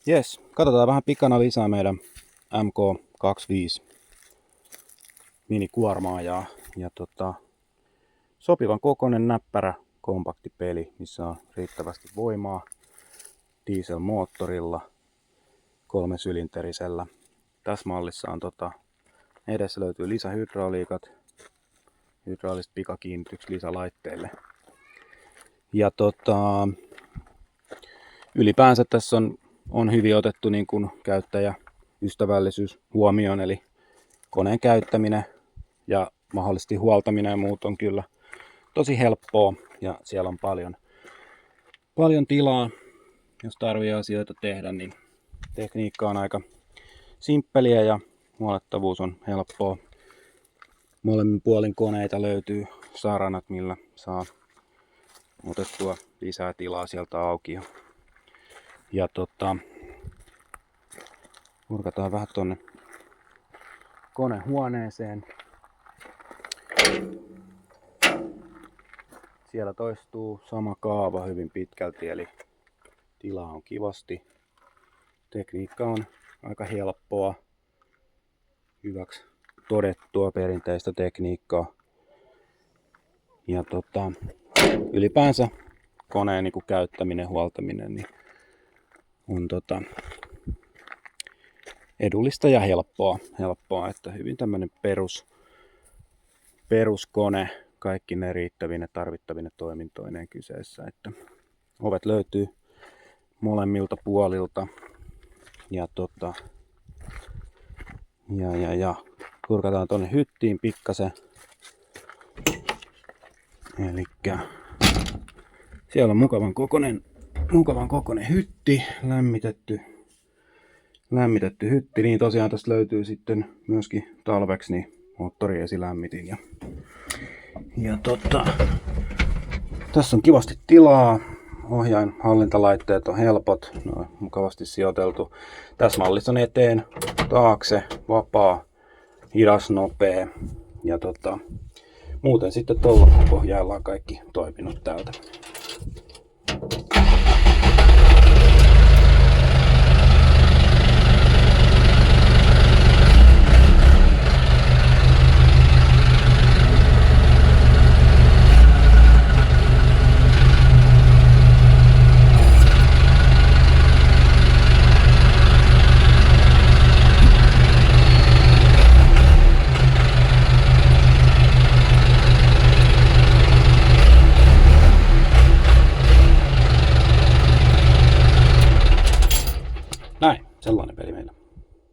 Jes, katsotaan vähän pikana lisää meidän MK25 minikuormaa ja sopivan kokoinen näppärä kompakti peli, missä on riittävästi voimaa dieselmoottorilla 3-sylinterisellä. Tässä mallissa on edessä löytyy lisähydrauliikat, hydrauliset pikakiinnitykset lisälaitteille. Ja ylipäänsä tässä on hyvin otettu niin kuin käyttäjäystävällisyys huomioon, eli koneen käyttäminen ja mahdollisesti huoltaminen ja muut on kyllä tosi helppoa ja siellä on paljon tilaa, jos tarvitsee asioita tehdä, niin tekniikka on aika simppeliä ja huollettavuus on helppoa. Molemmin puolin koneita löytyy saranat, millä saa otettua lisää tilaa sieltä auki. Ja kurkataan vähän tonne konehuoneeseen. Siellä toistuu sama kaava hyvin pitkälti, eli tilaa on kivasti. Tekniikka on aika helppoa, hyväksi todettua perinteistä tekniikkaa. Ja ylipäänsä koneen niin kuin käyttäminen, huoltaminen niin on edullista ja helppoa, että hyvin tämmöinen peruskone, kaikki ne riittävine tarvittavine toimintoineen kyseessä, että ovet löytyy molemmilta puolilta ja kurkataan tonne hyttiin pikkasen. Elikkä siellä on mukavan kokoinen hytti, lämmitetty hytti, niin tosiaan tästä löytyy sitten myöskin talveksi niin moottoriesilämmitin ja tässä on kivasti tilaa, ohjainhallintalaitteet on helpot, ne on mukavasti sijoiteltu. Tässä mallissa on eteen, taakse, vapaa, hidas, nopea ja muuten sitten tuolla pohjalla on kaikki toiminut täältä. Näin, sellainen peli meillä.